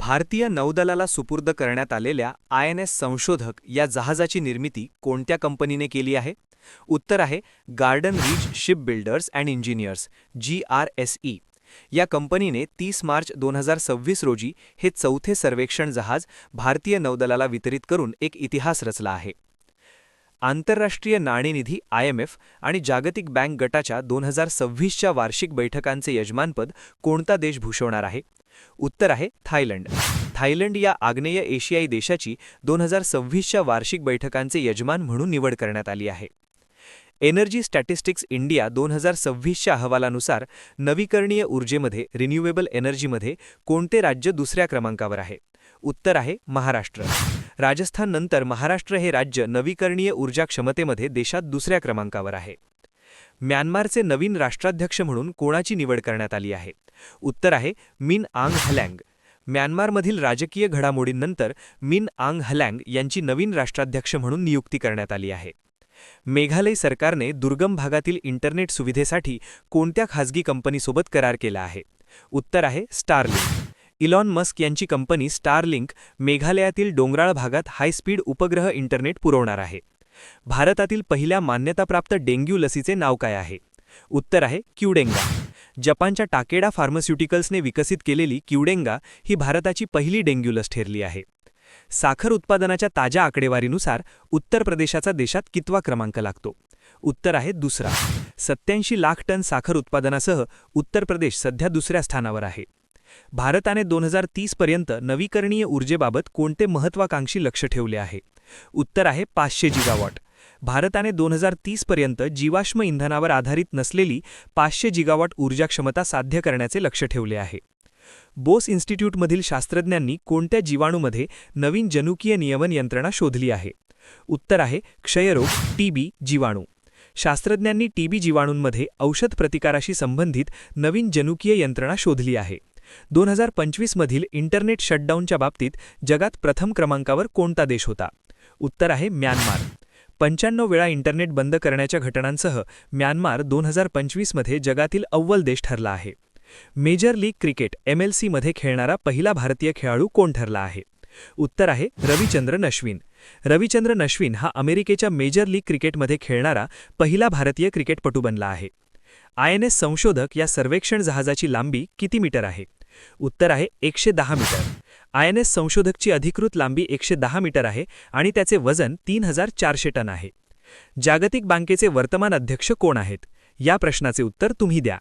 भारतीय नौदलाला सुपूर्द करण्यात आलेल्या INS संशोधक या जहाजाची निर्मिती कोणत्या कंपनीने केली आहे? उत्तर आहे garden reach ship builders and engineers GRSE. या कंपनीने 30 मार्च 2026 रोजी हे चौथे सर्वेक्षण जहाज भारतीय नौदलाला वितरित करून एक इतिहास रचला आहे. आंतरराष्ट्रीय नाणेनिधी IMF आणि जागतिक बँक गटाच्या 2026च्या वार्षिक बैठकांचे यजमानपद कोणता देश भूषवणार आहे? उत्तर आहे थायलंड. थायलंड या आग्नेय एशियाई देशाची 2026च्या वार्षिक बैठकांचे यजमान म्हणून निवड करण्यात आली आहे. एनर्जी स्टॅटिस्टिक्स इंडिया 2026च्या अहवालानुसार नवीकरणीय ऊर्जेमध्ये रिन्युएबल एनर्जीमध्ये कोणते राज्य दुसऱ्या क्रमांकावर आहे? उत्तर आहे महाराष्ट्र. राजस्थाननंतर महाराष्ट्र हे राज्य नवीकरणीय ऊर्जा क्षमतेमध्ये देशात दुसऱ्या क्रमांकावर आहे. म्यानमारचे नवीन राष्ट्राध्यक्ष म्हणून कोणाची निवड करण्यात आली आहे? उत्तर आहे मिन आंग हलँग. म्यानमारमधील राजकीय घडामोडींनंतर मिन आंग हलँग यांची नवीन राष्ट्राध्यक्ष म्हणून नियुक्ती करण्यात आली आहे. मेघालय सरकारने दुर्गम भागातील इंटरनेट सुविधेसाठी कोणत्या खासगी कंपनीसोबत करार केला आहे? उत्तर आहे स्टारलिंक. इलॉन मस्क यांची कंपनी स्टारलिंक मेघालयातील डोंगराळ भागात हायस्पीड उपग्रह इंटरनेट पुरवणार आहे. भारतातील पहिल्या मान्यताप्राप्त डेंग्यू लसीचे नाव काय आहे? उत्तर आहे क्युडेंगा. जपानच्या टाकेडा फार्मास्युटिकल्सने विकसित केलेली क्युडेंगा ही भारताची पहिली डेंग्यू लस ठरली आहे. साखर उत्पादनाच्या ताज्या आकडेवारीनुसार उत्तर प्रदेशाचा देशात कितवा क्रमांक लागतो? उत्तर आहे दुसरा. 87 लाख टन साखर उत्पादनासह उत्तर प्रदेश सध्या दुसऱ्या स्थानावर आहे. भारताने 2030 पर्यंत नवीकरणीय ऊर्जेबाबत कोणते महत्त्वाकांक्षी लक्ष्य ठेवले आहे? उत्तर आहे 500 जिगावॉट. भारताने 2030 पर्यंत जीवाश्म इंधनावर आधारित नसलेली 500 जिगावॉट ऊर्जा क्षमता साध्य करण्याचे लक्ष्य ठेवले आहे. बोस इन्स्टिट्यूटमधील शास्त्रज्ञांनी कोणत्या जीवाणूमध्ये नवीन जनुकीय नियमन यंत्रणा शोधली आहे? उत्तर आहे क्षयरोग TB जीवाणू. शास्त्रज्ञांनी TB जीवाणूंमध्ये औषध प्रतिकाराशी संबंधित नवीन जनुकीय यंत्रणा शोधली आहे. 2025 मधील इंटरनेट शटडाऊनच्या बाबतीत जगात प्रथम क्रमांकावर कोणता देश होता? उत्तर आहे म्यानमार. 95 वेळा इंटरनेट बंद करण्याच्या घटनांसह म्यानमार 2025 मध्ये जगातील अव्वल देश ठरला आहे. मेजर लीग क्रिकेट MLC मध्ये खेळणारा पहिला भारतीय खेळाडू कोण ठरला आहे? उत्तर आहे रविचंद्रन अश्विन. रविचंद्रन अश्विन हा अमेरिकेच्या मेजर लीग क्रिकेटमध्ये खेळणारा पहिला भारतीय क्रिकेटपटू बनला आहे. INS संशोधक या सर्वेक्षण जहाजाची लांबी किती मीटर आहे? उत्तर आहे 110 मीटर. INS संशोधकची अधिकृत लांबी 110 मीटर आहे आणि त्याचे वजन 3400 टन आहे. जागतिक बँकेचे वर्तमान अध्यक्ष कोण आहेत? या प्रश्नाचे उत्तर तुम्ही द्या.